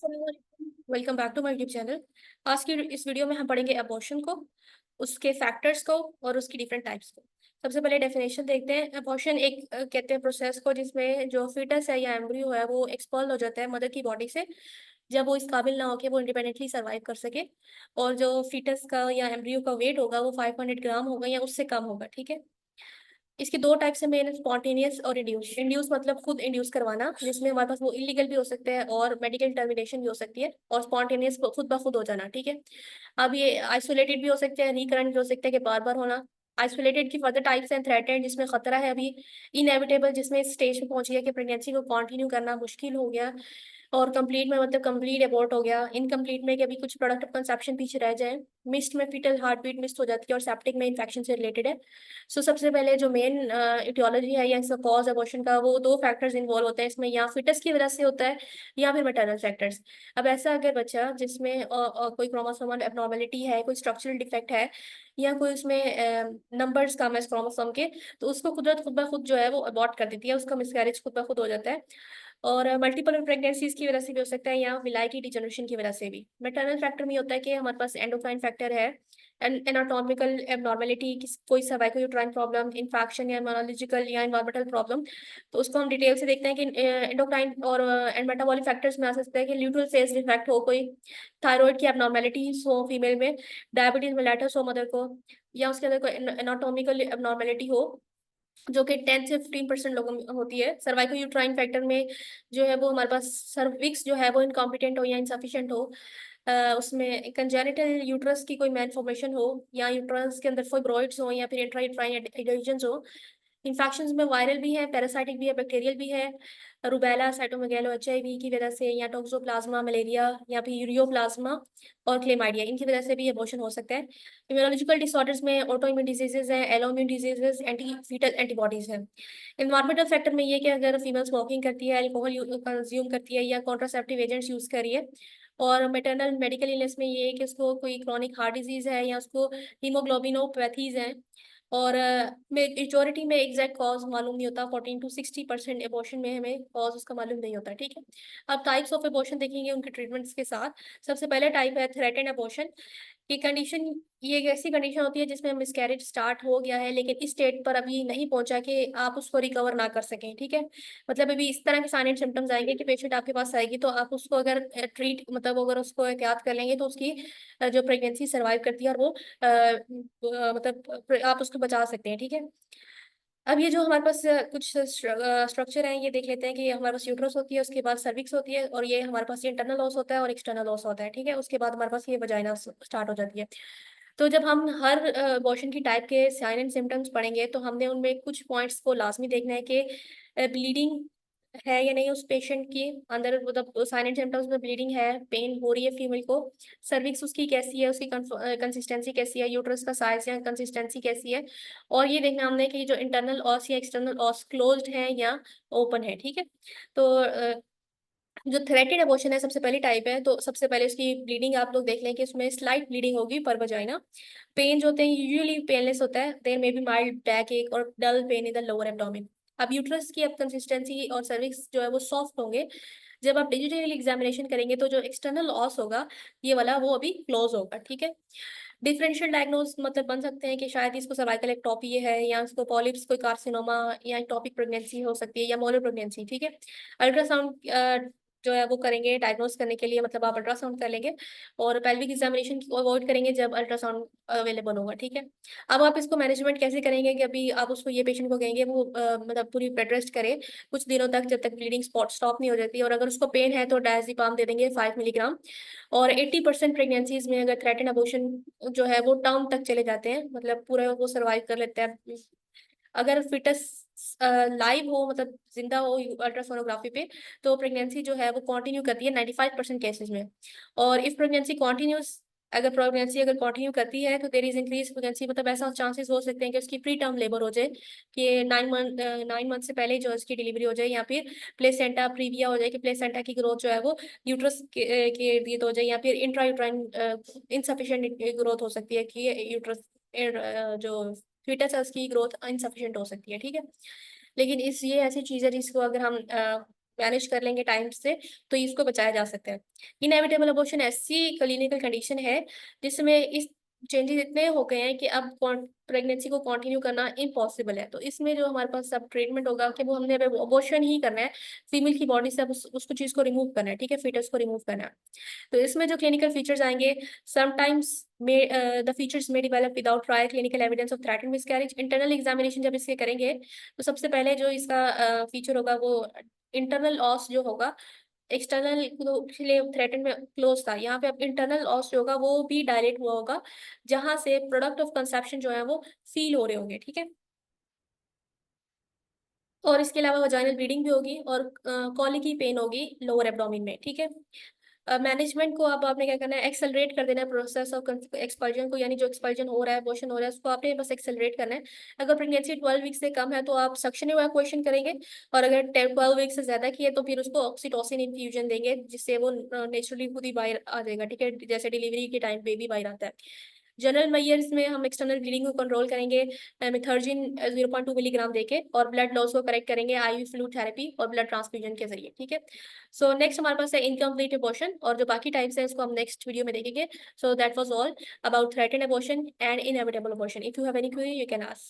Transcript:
Welcome back to my YouTube channel. आज की इस वीडियो में हम पढ़ेंगे अबॉर्शन को, उसके फैक्टर्स को और उसकी डिफरेंट टाइप्स को। सबसे पहले डेफिनेशन देखते हैं। अबॉर्शन एक कहते हैं प्रोसेस को जिसमें जो फीटस है या एम्ब्रियो है वो एक्सपॉल हो जाता है मदर की बॉडी से, जब वो इस काबिल ना हो कि वो इंडिपेंडेंटली सर्वाइव कर सके। और जो फीटस का या एम्ब्रियो का वेट होगा वो 500 ग्राम होगा या उससे कम होगा। ठीक है। इसके दो टाइप से मेन, स्पॉन्टेनियस और इंड्यूस। इंड्यूस मतलब खुद इंड्यूस करवाना, जिसमें हमारे पास वो इलीगल भी हो सकते हैं और मेडिकल टर्मिनेशन भी हो सकती है। और स्पॉन्टेनियस खुद ब खुद हो जाना। ठीक है। अब ये आइसोलेटेड भी हो सकते हैं, रिकरेंट भी हो सकते हैं कि बार बार होना। आइसोलेटेड की फर्दर टाइप्स एंड थ्रेटेंड, जिसमें खतरा है अभी, इनएविटेबल जिसमें इस स्टेज पे पहुंच गया कि प्रेगनेंसी को कंटिन्यू करना मुश्किल हो गया, और कंप्लीट में मतलब कंप्लीट एबॉर्ट हो गया, इनकम्प्लीट में कि अभी कुछ प्रोडक्ट ऑफ कंसेप्शन पीछे रह जाए, मिस्ड में फीटल हार्ट बीट मिस्ड हो जाती है, और सेप्टिक में इन्फेक्शन से रिलेटेड है। सो सबसे पहले जो मेन इटियोलॉजी है या इसका कॉज अबॉर्शन का, वो दो फैक्टर्स इन्वॉल्व होते हैं इसमें, या फिटस की वजह से होता है या फिर मैटरनल फैक्टर्स। अब ऐसा अगर बच्चा जिसमें कोई क्रोमोसोमल एबनॉर्मेलिटी है, कोई स्ट्रक्चरल डिफेक्ट है, या कोई उसमें नंबर्स कम है क्रोमोसोम के, तो उसको कुदरत खुद ब खुद जो है वो अबॉर्ट कर देती है, उसका मिसकैरेज खुद ब खुद हो जाता है। और मल्टीपल प्रेगनेंसीज की वजह से भी हो सकता है, या विलाई की डिजनरेशन की वजह से भी। मैटरनल फैक्टर में होता है कि हमारे पास एंडोक्राइन फैक्टर है, एनाटॉमिकल एबनॉर्मेलिटी, कोई सर्वाइकल यूट्राइन प्रॉब्लम, इन्फेक्शन या इम्यूनोलॉजिकल या इन्वायरमेंटल प्रॉब्लम, तो उसको हम डिटेल से देखते हैं कि एंडोक्राइन और मेटाबॉलिक फैक्टर्स में आ सकता है कि ल्यूटरल सेल्स डिफेक्ट हो, कोई थायराइड की एबनॉर्मेलिटीज हो फीमेल में, डायबिटीज मेलाइटस हो मदर को, या उसके अंदर कोई एनाटॉमिकल एबनॉर्मेलिटी हो, जो कि 10 से 15% लोगों में होती है। सर्वाइकल यूट्राइन फैक्टर में जो है वो हमारे पास सर्विक्स जो है वो इनकॉम्पिटेंट हो या इनसफिशिएंट हो, उसमें कंजेनिटल यूट्रस की कोई मैलफॉर्मेशन हो, या यूट्रस के अंदर फाइब्रॉइड्स हो, या फिर इंट्रा यूट्राइन एडिशंस हो। इन्फेक्शंस में वायरल भी है, पैरासाइटिक भी है, बैक्टीरियल भी है, रूबेला, साइटोमेगालो, एचआईवी की वजह से, या टोक्सोप्लाज्मा मलेरिया, या फिर यूरियोप्लाज्मा और क्लेमाइडिया, इनकी वजह से भी अबॉर्शन हो सकता है। इम्यूनोलॉजिकल डिसऑर्डर्स में ऑटोइम्यून डिजीजेज हैं, एलोइम्यून डिजीजेज, एंटी फीटल एंटीबॉडीज हैं। इन्वायरमेंटल फैक्टर में ये कि अगर फीमेल स्मोकिंग करती है, अल्कोहल कंज्यूम करती है, या कॉन्ट्रासेप्टिव एजेंट्स यूज कर रही है। और मेटरनल मेडिकल इलनेस में ये है कि उसको कोई क्रॉनिक हार्ट डिजीज है, या उसको हीमोग्लोबिनोपैथीज हैं। और मेजोरिटी में एग्जैक्ट कॉज मालूम नहीं होता, 14 to 60% एबॉर्शन में हमें कॉज उसका मालूम नहीं होता। ठीक है। अब टाइप्स ऑफ एबॉर्शन देखेंगे उनके ट्रीटमेंट्स के साथ। सबसे पहले टाइप है थ्रेटेंड एबॉर्शन। ये कंडीशन, ये एक ऐसी कंडीशन होती है जिसमें मिसकैरेज स्टार्ट हो गया है लेकिन इस स्टेट पर अभी नहीं पहुंचा कि आप उसको रिकवर ना कर सकें। ठीक है। मतलब अभी इस तरह के साइन एंड सिम्टम्स आएंगे कि पेशेंट आपके पास आएगी तो आप उसको अगर ट्रीट मतलब अगर उसको एहतियात कर लेंगे तो उसकी जो प्रेगनेंसी सर्वाइव करती है, और वो मतलब आप उसको बचा सकते हैं। ठीक है। अब ये जो हमारे पास कुछ स्ट्रक्चर हैं, ये देख लेते हैं कि हमारे पास यूट्रस होती है, उसके बाद सर्विक्स होती है, और ये हमारे पास ये इंटरनल लॉस होता है और एक्सटर्नल लॉस होता है। ठीक है। उसके बाद हमारे पास ये वजाइना स्टार्ट हो जाती है। तो जब हम हर अबॉर्शन की टाइप के साइन एंड सिम्टम्स पढ़ेंगे तो हमने उनमें कुछ पॉइंट्स को लाजमी देखना है कि ब्लीडिंग है या नहीं उस पेशेंट की अंदर, मतलब साइन एंड सिम्टम्स में ब्लीडिंग है, पेन हो रही है फीमेल को, सर्विक्स उसकी कैसी है, उसकी कंसिस्टेंसी कैसी है, यूट्रस का साइज या कंसिस्टेंसी कैसी है। और ये देखना हमने कि जो इंटरनल ऑस या एक्सटर्नल ऑस क्लोज्ड है या ओपन है। ठीक है। तो जो थ्रेटेड एबॉर्शन है सबसे पहली टाइप है, तो सबसे पहले उसकी ब्लीडिंग आप लोग देख लें कि उसमें स्लाइट ब्लीडिंग होगी पर वजाइना। पेन जो होते हैं यूजुअली पेनलेस होता है, there may be mild backache और dull pain in the lower abdomen. अब यूट्रस की अब कंसिस्टेंसी और सर्विक्स जो है वो सॉफ्ट होंगे। जब आप डिजिटल एग्जामिनेशन करेंगे तो जो एक्सटर्नल ऑस होगा ये वाला, वो अभी क्लोज होगा। ठीक है। डिफरेंशियल डायग्नोस मतलब बन सकते हैं कि शायद इसको सर्वाइकल एक्टोपी है, या इसको पॉलिप्स कोई कार्सिनोमा या एक्टोपिक प्रेगनेंसी हो सकती है, या मोलर प्रेगनेंसी। ठीक है। अल्ट्रासाउंड जो है वो करेंगे डायग्नोस करने के लिए, मतलब आप अल्ट्रासाउंड कर लेंगे, और पेल्विक एग्जामिनेशन को अवॉइड करेंगे जब अल्ट्रासाउंड अवेलेबल होगा। ठीक है। अब आप इसको मैनेजमेंट कैसे करेंगे कि अभी आप उसको ये पेशेंट को कहेंगे वो मतलब पूरी बेड रेस्ट करे कुछ दिनों तक, जब तक ब्लीडिंग स्पॉट स्टॉप नहीं हो जाती, और अगर उसको पेन है तो डायजेपाम दे देंगे 5 मिलीग्राम। और 80% प्रेगनेंसीज में अगर थ्रेटेन अबॉर्शन जो है वो टर्म तक चले जाते हैं, मतलब पूरा वो सर्वाइव कर लेते हैं। अगर फिटस लाइव हो, मतलब जिंदा हो अल्ट्रासोनोग्राफी पे, तो प्रेगनेंसी जो है वो कंटिन्यू करती है 95% केसेस में। और इफ प्रेगनेंसी कंटिन्यूस, अगर प्रेगनेंसी अगर कंटिन्यू करती है तो देर इज इंक्रीज प्रेगनेंसी, मतलब ऐसा चांसेस हो सकते हैं कि उसकी प्री टर्म लेबर हो जाए, कि 9 मंथ से पहले जो उसकी डिलीवरी हो जाए, या फिर प्लेसेंटा प्रीविया हो जाए, कि प्लेसेंटा की ग्रोथ जो है वो यूट्रस के इर्द गिर्द हो जाए, या फिर इंट्रा यूट्राइन इनसफिशिएंट ग्रोथ हो सकती है, कि यूट्रस जो फीटस है उसकी ग्रोथ इनसफिशिएंट हो सकती है। ठीक है। लेकिन इस ये ऐसी चीज़ है जिसको अगर हम मैनेज कर लेंगे टाइम से तो इसको बचाया जा सकता है। इनएविटेबल अबॉर्शन ऐसी क्लिनिकल कंडीशन है जिसमें इस चेंजेस इतने हो गए हैं कि अब प्रेगनेंसी को कंटिन्यू करना इम्पॉसिबल है। तो इसमें जो हमारे पास अब ट्रीटमेंट होगा कि वो हमने अब अबॉर्शन ही करना है, फीमेल की बॉडी से अब उसको चीज को रिमूव करना है, ठीक है, फीटस को रिमूव करना है। तो इसमें जो क्लिनिकल फीचर्स आएंगे, समटाइम्स द फीचर्स में develop without prior clinical evidence of threaten miscarriage. Internal examination जब इसके करेंगे तो सबसे पहले जो इसका फीचर होगा वो इंटरनल ऑस जो होगा, एक्सटर्नल के लिए थ्रेटन में क्लोज था, यहाँ पे अब इंटरनल ऑस जो होगा वो भी डायरेक्ट हुआ होगा, जहां से प्रोडक्ट ऑफ कंसेप्शन जो है वो फील हो रहे होंगे, ठीक है। और इसके अलावा वजाइनल ब्लीडिंग भी होगी और कॉलिकी पेन होगी लोअर एब्डोमेन में, ठीक है। मैनेजमेंट को अब आपने क्या करना है, एक्सेलरेट कर देना है प्रोसेस ऑफ एक्सपल्जन को, यानी जो एक्सपल्जन हो रहा है, अबॉर्शन हो रहा है, उसको आपने बस एक्सेलरेट करना है। अगर प्रेगनेंसी 12 वीक से कम है तो आप सक्शन इवैक्यूएशन करेंगे, और अगर 12 वीक से ज्यादा की है तो फिर उसको ऑक्सीटोसिन इन्फ्यूजन देंगे, जिससे वो नेचुरली खुद ही बाहर आ जाएगा, ठीक है, जैसे डिलीवरी के टाइम बेबी बाहर आता है। जनरल मेजर्स में हम एक्सटर्नल ब्लीडिंग को कंट्रोल करेंगे मिथर्जिन 0.2 मिलीग्राम देके, और ब्लड लॉस को करेक्ट करेंगे आईवी फ्लूइड थेरेपी और ब्लड ट्रांसफ्यूजन के जरिए, ठीक है। सो नेक्स्ट हमारे पास है इनकम्प्लीट अबॉर्शन, और जो बाकी टाइप्स है इसको हम नेक्स्ट वीडियो में देखेंगे। So that was all about threatened abortion and inevitable abortion. If you have any query you can ask.